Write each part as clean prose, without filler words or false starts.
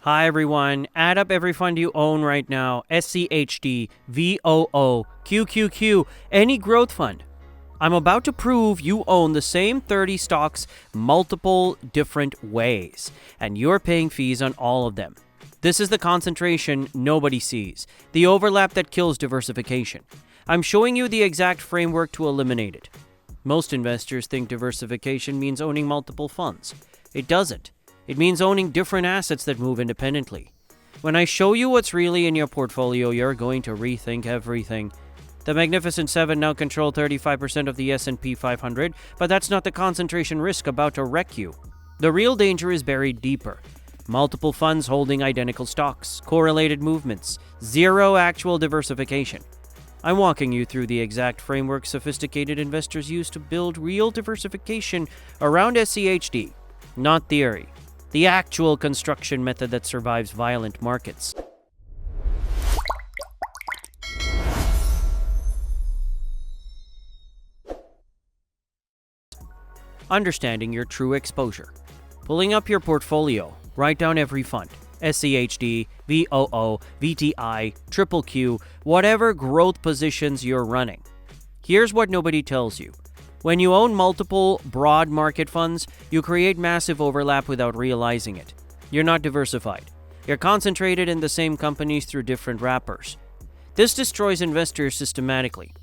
Hi everyone, add up every fund you own right now, SCHD, VOO QQQ, any growth fund. I'm about to prove you own the same 30 stocks multiple different ways, and you're paying fees on all of them. This is the concentration nobody sees, the overlap that kills diversification. I'm showing you the exact framework to eliminate it. Most investors think diversification means owning multiple funds. It doesn't. It means owning different assets that move independently. When I show you what's really in your portfolio, you're going to rethink everything. The Magnificent Seven now control 35% of the S&P 500, but that's not the concentration risk about to wreck you. The real danger is buried deeper. Multiple funds holding identical stocks, correlated movements, zero actual diversification. I'm walking you through the exact framework sophisticated investors use to build real diversification around SCHD, not theory. The actual construction method that survives violent markets. Understanding your true exposure. Pulling up your portfolio, write down every fund. SCHD, VOO, VTI, QQQ, whatever growth positions you're running. Here's what nobody tells you. When you own multiple broad market funds, you create massive overlap without realizing it. You're not diversified. You're concentrated in the same companies through different wrappers. This destroys investors systematically.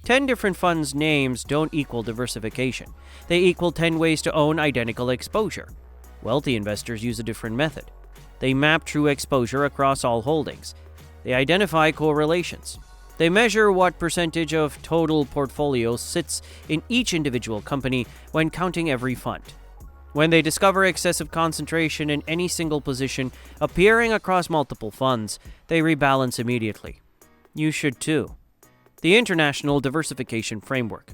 10 different funds names don't equal diversification. They equal 10 ways to own identical exposure. Wealthy investors use a different method. They map true exposure across all holdings. They identify correlations. They measure what percentage of total portfolio sits in each individual company when counting every fund. When they discover excessive concentration in any single position appearing across multiple funds, they rebalance immediately. You should too. The International Diversification Framework.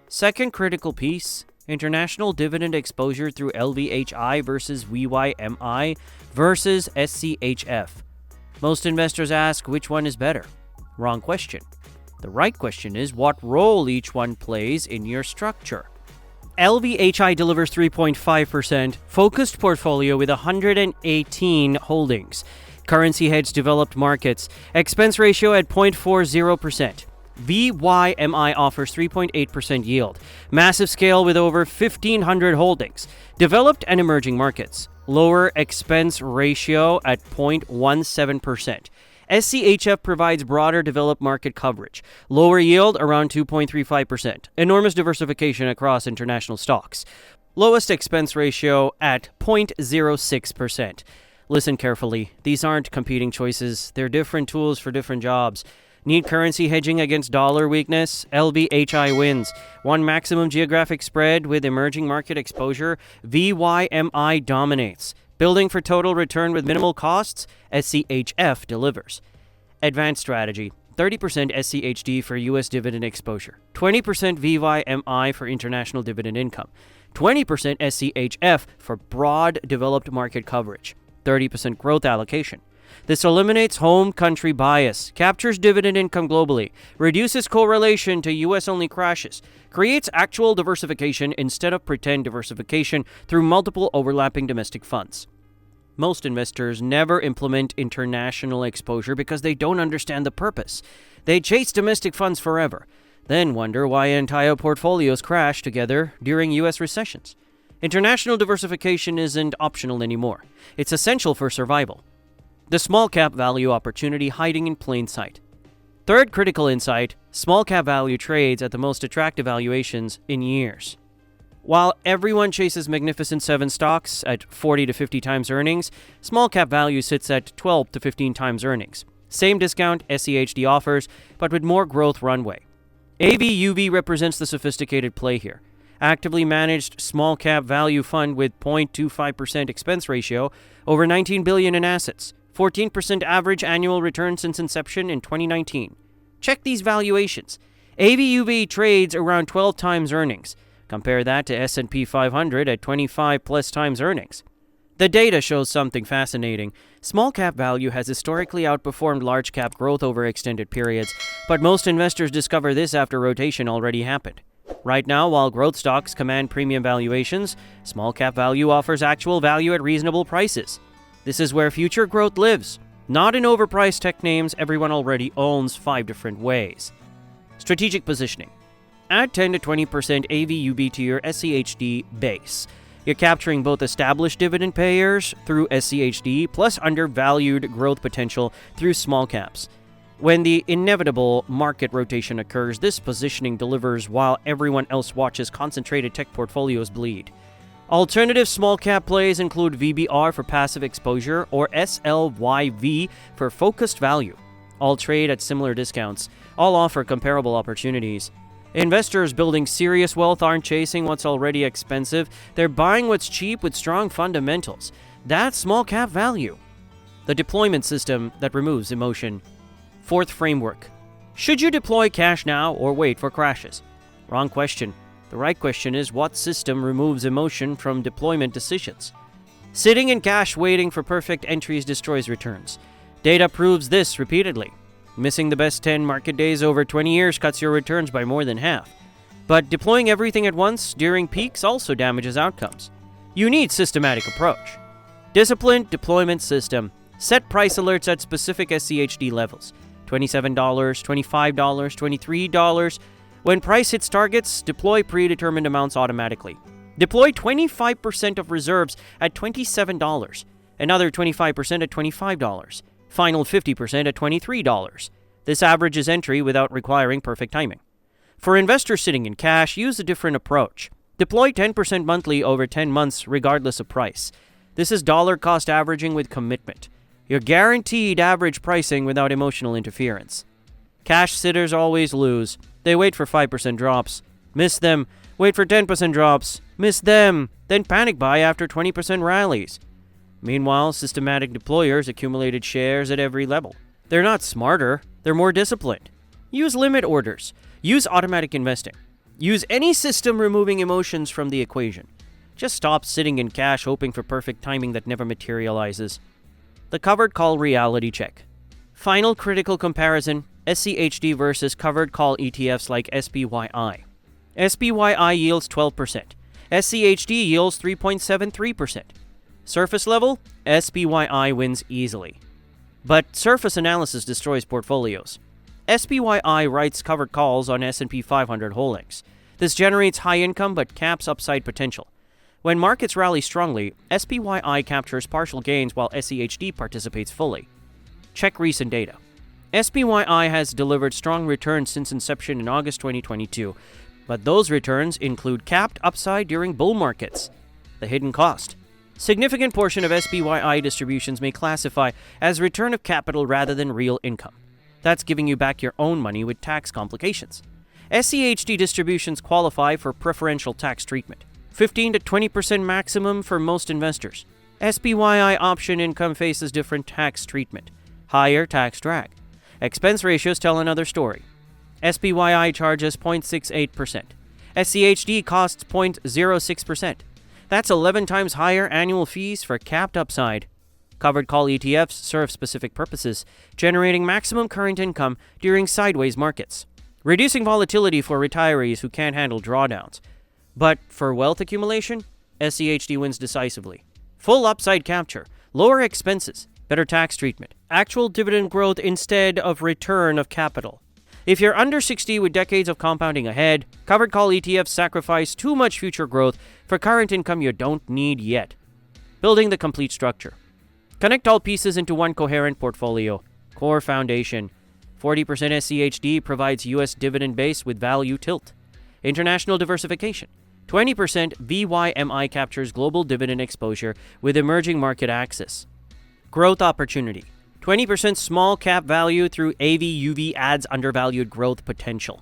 Second critical piece, international dividend exposure through LVHI versus VYMI versus SCHF. Most investors ask which one is better. Wrong question. The right question is what role each one plays in your structure. LVHI delivers 3.5% focused portfolio with 118 holdings. Currency hedge developed markets. Expense ratio at 0.40%. VYMI offers 3.8% yield. Massive scale with over 1,500 holdings. Developed and emerging markets. Lower expense ratio at 0.17%. SCHF provides broader developed market coverage. Lower yield around 2.35%. Enormous diversification across international stocks. Lowest expense ratio at 0.06%. Listen carefully. These aren't competing choices. They're different tools for different jobs. Need currency hedging against dollar weakness? LVHI wins. Want maximum geographic spread with emerging market exposure? VYMI dominates. Building for total return with minimal costs? SCHF delivers. Advanced strategy. 30% SCHD for U.S. dividend exposure. 20% VYMI for international dividend income. 20% SCHF for broad developed market coverage. 30% growth allocation. This eliminates home country bias, captures dividend income globally, reduces correlation to U.S.-only crashes, creates actual diversification instead of pretend diversification through multiple overlapping domestic funds. Most investors never implement international exposure because they don't understand the purpose. They chase domestic funds forever, then wonder why entire portfolios crash together during U.S. recessions. International diversification isn't optional anymore. It's essential for survival. The small cap value opportunity hiding in plain sight. Third critical insight, small cap value trades at the most attractive valuations in years. While everyone chases Magnificent Seven stocks at 40 to 50 times earnings, small cap value sits at 12 to 15 times earnings. Same discount SCHD offers, but with more growth runway. AVUV represents the sophisticated play here. Actively managed small cap value fund with 0.25% expense ratio, over $19 billion in assets. 14% average annual return since inception in 2019. Check these valuations. AVUV trades around 12 times earnings. Compare that to S&P 500 at 25 plus times earnings. The data shows something fascinating. Small cap value has historically outperformed large cap growth over extended periods, but most investors discover this after rotation already happened. Right now, while growth stocks command premium valuations, small cap value offers actual value at reasonable prices. This is where future growth lives, not in overpriced tech names everyone already owns 5 different ways. Strategic positioning. Add 10 to 20% AVUV to your SCHD base. You're capturing both established dividend payers through SCHD plus undervalued growth potential through small caps. When the inevitable market rotation occurs, this positioning delivers while everyone else watches concentrated tech portfolios bleed. Alternative small cap plays include VBR for passive exposure or SLYV for focused value. All trade at similar discounts. All offer comparable opportunities. Investors building serious wealth aren't chasing what's already expensive. They're buying what's cheap with strong fundamentals. That's small cap value. The deployment system that removes emotion. Fourth framework. Should you deploy cash now or wait for crashes? Wrong question. The right question is what system removes emotion from deployment decisions? Sitting in cash waiting for perfect entries destroys returns. Data proves this repeatedly. Missing the best 10 market days over 20 years cuts your returns by more than half. But deploying everything at once during peaks also damages outcomes. You need systematic approach. Disciplined deployment system. Set price alerts at specific SCHD levels. $27, $25, $23. When price hits targets, deploy predetermined amounts automatically. Deploy 25% of reserves at $27, another 25% at $25, final 50% at $23. This averages entry without requiring perfect timing. For investors sitting in cash, use a different approach. Deploy 10% monthly over 10 months regardless of price. This is dollar cost averaging with commitment. You're guaranteed average pricing without emotional interference. Cash sitters always lose. They wait for 5% drops, miss them, wait for 10% drops, miss them, then panic buy after 20% rallies. Meanwhile, systematic deployers accumulated shares at every level. They're not smarter, they're more disciplined. Use limit orders. Use automatic investing. Use any system removing emotions from the equation. Just stop sitting in cash hoping for perfect timing that never materializes. The covered call reality check. Final critical comparison, SCHD versus covered call ETFs like SPYI. SPYI yields 12%. SCHD yields 3.73%. Surface level, SPYI wins easily. But surface analysis destroys portfolios. SPYI writes covered calls on S&P 500 holdings. This generates high income but caps upside potential. When markets rally strongly, SPYI captures partial gains while SCHD participates fully. Check recent data. SPYI has delivered strong returns since inception in August 2022, but those returns include capped upside during bull markets. The hidden cost. Significant portion of SPYI distributions may classify as return of capital rather than real income. That's giving you back your own money with tax complications. SCHD distributions qualify for preferential tax treatment. 15 to 20% maximum for most investors. SPYI option income faces different tax treatment. Higher tax drag. Expense ratios tell another story. SPYI charges 0.68%. SCHD costs 0.06%. That's 11 times higher annual fees for capped upside. Covered call ETFs serve specific purposes, generating maximum current income during sideways markets, reducing volatility for retirees who can't handle drawdowns. But for wealth accumulation, SCHD wins decisively. Full upside capture, lower expenses, better tax treatment, actual dividend growth instead of return of capital. If you're under 60 with decades of compounding ahead, covered call ETFs sacrifice too much future growth for current income you don't need yet. Building the complete structure. Connect all pieces into one coherent portfolio. Core foundation. 40% SCHD provides U.S. dividend base with value tilt. International diversification. 20% VYMI captures global dividend exposure with emerging market access. Growth opportunity. 20% small cap value through AVUV adds undervalued growth potential.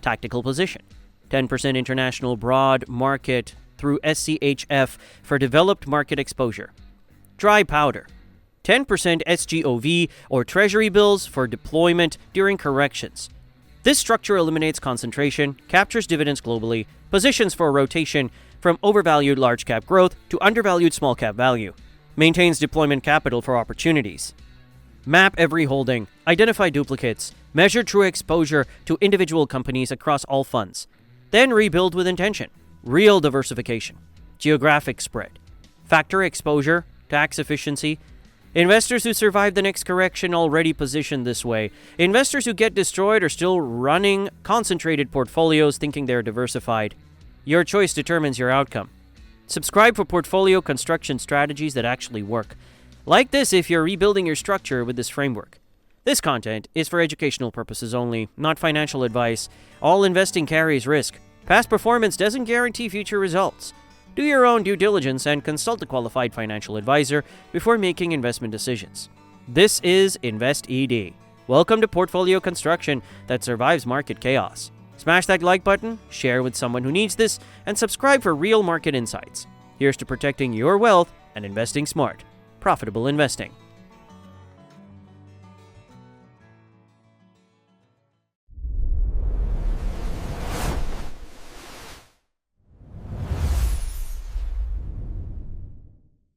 Tactical position. 10% international broad market through SCHF for developed market exposure. Dry powder. 10% SGOV or treasury bills for deployment during corrections. This structure eliminates concentration, captures dividends globally, positions for rotation from overvalued large cap growth to undervalued small cap value, maintains deployment capital for opportunities. Map every holding, identify duplicates, measure true exposure to individual companies across all funds. Then rebuild with intention. Real diversification. Geographic spread. Factor exposure, tax efficiency, Investors who survive the next correction already positioned this way. Investors who get destroyed are still running concentrated portfolios thinking they're diversified. Your choice determines your outcome. Subscribe for portfolio construction strategies that actually work. Like this if you're rebuilding your structure with this framework. This content is for educational purposes only, not financial advice. All investing carries risk. Past performance doesn't guarantee future results. Do your own due diligence and consult a qualified financial advisor before making investment decisions. This is InvestED. Welcome to portfolio construction that survives market chaos. Smash that like button, share with someone who needs this, and subscribe for real market insights. Here's to protecting your wealth and investing smart. Profitable investing.